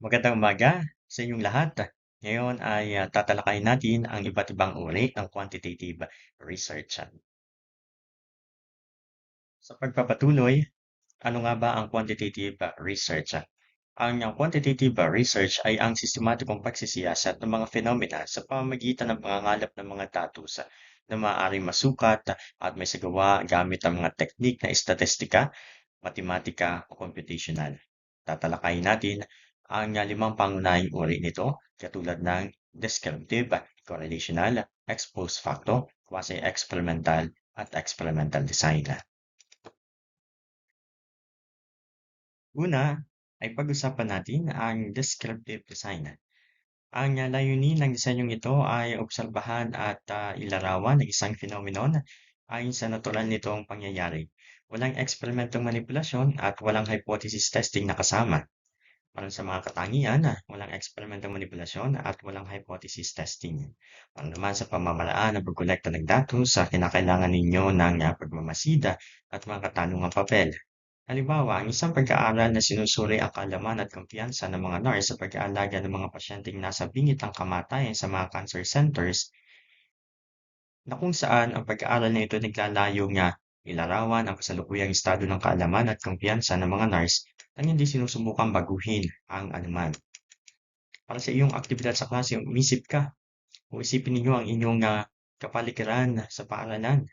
Magandang umaga sa inyong lahat. Ngayon ay tatalakayin natin ang iba't ibang uri ng quantitative research. Sa pagpapatuloy, ano nga ba ang quantitative research? Ang quantitative research ay ang sistematikong pagsisiyasat ng mga fenomena sa pamamagitan ng pangangalap ng mga datos na maaaring masukat at may sagawa gamit ang mga teknik na estatistika, matematika o computational. Tatalakayin natin ang limang pangunahing uri nito katulad ng descriptive, correlational, ex post facto, quasi-experimental at experimental design. Una ay pag-usapan natin ang descriptive design. Ang layunin ng disenyong ito ay obserbahan at ilarawan ng isang phenomenon ayon sa natural nitong pangyayari. Walang eksperimentong manipulasyon at walang hypothesis testing na kasama. Para sa mga katangian, walang eksperimentong manipulasyon at walang hypothesis testing. Para naman sa pamamaraan ng pagkolekta ng datos sa kinakailangan ninyo ng pagmamasida at mga katanungang papel. Halimbawa, ang isang pag-aaral na sinusuri ang kaalaman at kumpiyansa ng mga nurse sa pag-aalaga ng mga pasyenteng nasa bingit ng kamatayan sa mga cancer centers na kung saan ang pag-aaral na ito naglalayong nga ilarawan ang kasalukuyang estado ng kaalaman at kumpiyansa ng mga nurse nang hindi sinusubukang baguhin ang anuman. Para sa iyong aktibidad sa klase, umisip ka o isipin ninyo ang inyong kapaligiran sa paaralan.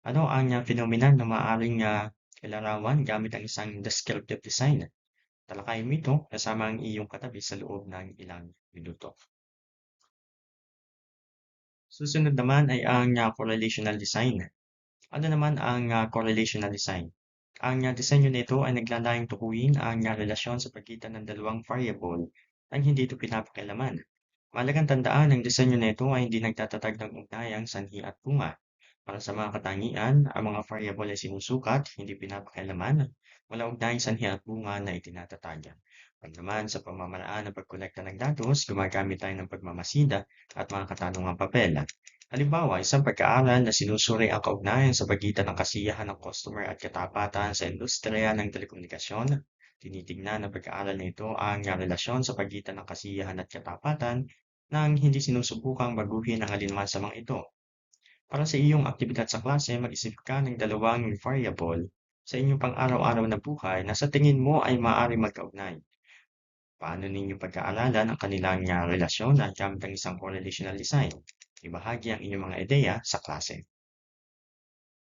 Ano ang phenomena na maaaring ilarawan gamit ang isang descriptive design? Talakayin mo ito kasama ang iyong katabi sa loob ng ilang minuto. Susunod naman ay ang correlational design. Ano naman ang correlational design? Ang disenyo nito ay naglalayong tukuyin ang relasyon sa pagitan ng dalawang variable ang hindi ito pinapakialaman. Mahalagang tandaan ang disenyo nito ay hindi nagtatatag ng ugnayang sanhi at bunga. Para sa mga katangian, ang mga variable ay sinusukat, hindi pinapakialaman, wala ugnayang sanhi at bunga na itinatatagan. Pag naman sa pamamaraan ng pagkolekta ng datos, gumagamit tayo ng pagmamasida at mga katanungang papel. Halimbawa, isang pag-aaral na sinusuri ang kaugnayan sa pagitan ng kasiyahan ng customer at katapatan sa industriya ng telekomunikasyon. Tinitingnan ng pag-aaral na ito ang relasyon sa pagitan ng kasiyahan at katapatan nang hindi sinusubukang baguhin ang alinman sa mga ito. Para sa iyong aktibidad sa klase, mag-isip ka ng dalawang variable sa inyong pang-araw-araw na buhay na sa tingin mo ay maaari magkaugnay. Paano ninyo pag-aaralan ang kanilang relasyon at gamit ang isang correlational design? Ibahagi ang inyong mga ideya sa klase.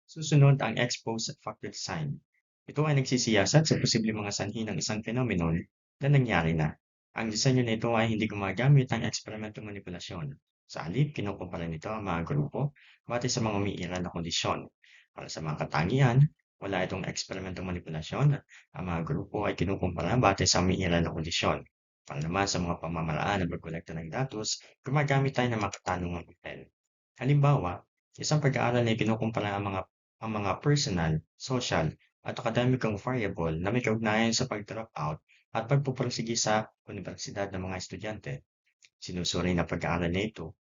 Susunod ang expose factor design. Ito ay nagsisiyasat sa posibleng mga sanhi ng isang phenomenon na nangyari na. Ang disenyo nito ay hindi gumagamit ng eksperimentong manipulasyon. Sa halip, kinukumpara nito ang mga grupo batay sa mga umiiral na kondisyon. Para sa mga katangian, wala itong eksperimentong manipulasyon. Ang mga grupo ay kinukumpara batay sa umiiral na kondisyon. Para naman sa mga pamamaraan ng pagkolekta ng datos, gumagamit tayo ng mga katanungang papel. Halimbawa, isang pag-aaral ay kinukumpara ang mga personal, social, at akademikong variable na may kaugnayan sa pag-drop out at pagpupursige sa unibersidad ng mga estudyante. Sinusuri ng pag-aaral na ito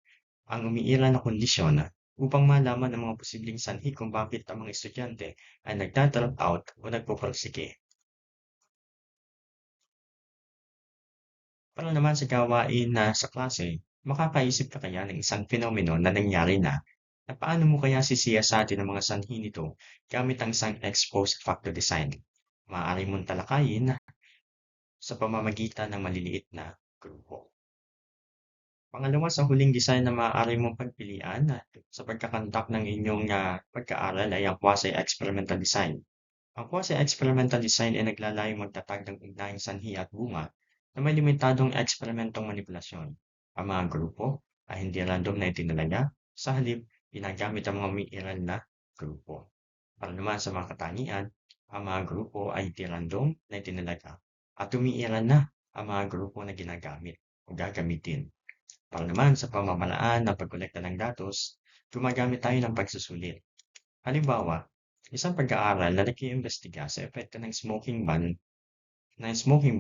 ang umiiral na kondisyon upang malaman ang mga posibleng sanhi kung bakit ang mga estudyante ay nagda-drop out o nagpupursige. Para naman sa gawain na sa klase, makakaisip ka kaya ng isang phenomenon na nangyari na paano mo kaya sisiyasatin ang mga sanhi nito gamit ang isang ex-post facto design. Maaari mong talakayin sa pamamagitan ng maliliit na grupo. Pangalawa, sa huling design na maaari mong pagpilian sa pagkakandak ng inyong pagkaaral ay ang quasi-experimental design. Ang quasi-experimental design ay naglalayong magtatag ng ugnayang sanhi at bunga na may limitadong eksperimentong manipulasyon. Ang mga grupo ay hindi random na itinalaga, sa halip ginagamit ang mga umiiral na grupo. Para naman sa mga katangian, ang mga grupo ay hindi random na itinalaga at umiiral na ang mga grupo na ginagamit o gagamitin. Para naman sa pamamaraan ng pagkolekta ng datos, gumagamit tayo ng pagsusulit. Halimbawa, isang pag-aaral na nag-iimbestiga sa epekto ng smoking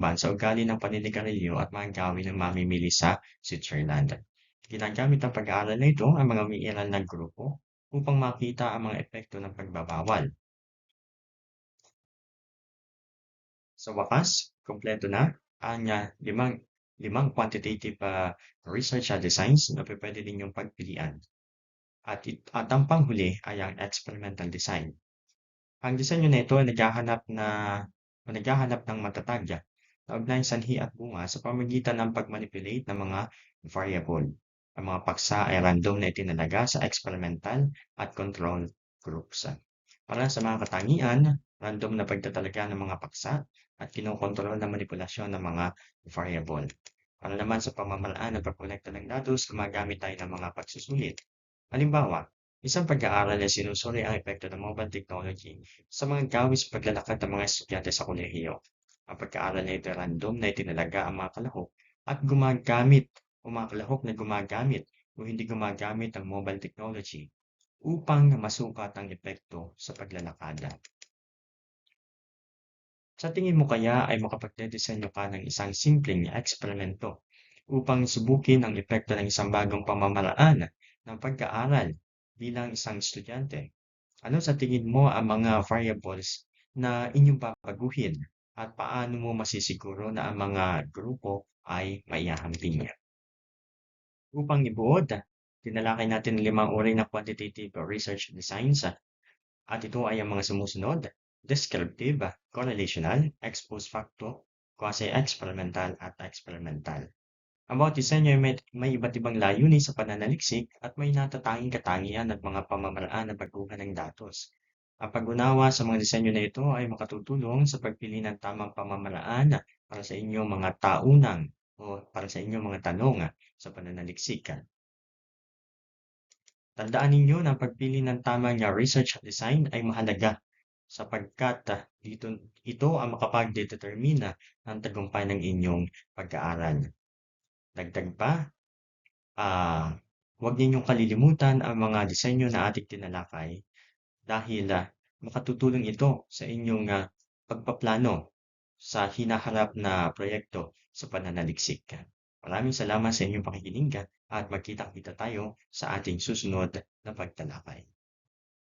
ban sa ugali ng paninigarilyo at mga gawin ng mamimili sa Switzerland. Ginagamit ang pag-aaral na ito ang mga umiiral na grupo upang makita ang mga epekto ng pagbabawal. Sa wakas, kumpleto na ang limang limang quantitative research designs na pwede ninyong pagpilian. At ang panghuli ay ang experimental design. Ang disenyo nito ay naghahanap ng matatag na ugnayang sanhi at bunga sa pamamagitan ng pagmanipulate ng mga variable. Ang mga paksa ay random na itinalaga sa experimental at control groups. Para sa mga katangian, random na pagtatalaga ng mga paksa at kinokontrol na manipulasyon ng mga variable. Para naman sa pamamaraan ng pagkolekta ng datos, gumagamit tayo ng mga pagsusulit. Halimbawa, isang pag-aaral ay sinusuri ang epekto ng mobile technology sa mga gawis paglalakad ng mga estudyante sa kolehiyo. Ang pag-aaral na ito ay random na itinalaga ang mga kalahok at mga kalahok na gumagamit o hindi gumagamit ng mobile technology upang masukat ang epekto sa paglalakad. Sa tingin mo kaya ay makapagdedisenyo ka ng isang simpleng eksperimento upang subukin ang epekto ng isang bagong pamamaraan ng pag-aaral bilang isang estudyante? Ano sa tingin mo ang mga variables na inyong babaguhin at paano mo masisiguro na ang mga grupo ay maihahambing? Upang ibuod, tinalakay natin 5 uri ng quantitative research designs at ito ay ang mga sumusunod: descriptive, correlational, ex post facto, quasi-experimental at experimental. Ang bawat disenyo ay may iba't ibang layunin sa pananaliksik at may natatanging katangian at mga pamamaraan ng pagkuha ng datos. Ang pag-unawa sa mga disenyo na ito ay makatutulong sa pagpili ng tamang pamamaraan para sa inyong mga taunang o para sa inyong mga tanong sa pananaliksik. Tandaan ninyo na ang pagpili ng tamang research design ay mahalaga sapagkat ito ang makapagdetermina ng tagumpay ng inyong pag-aaral. Dagdag pa, huwag ninyong kalilimutan ang mga disenyo na ating tinalakay dahil makatutulong ito sa inyong pagpaplano sa hinaharap na proyekto sa pananaliksik. Maraming salamat sa inyong pakikinig at magkita-kita tayo sa ating susunod na pagtalakay.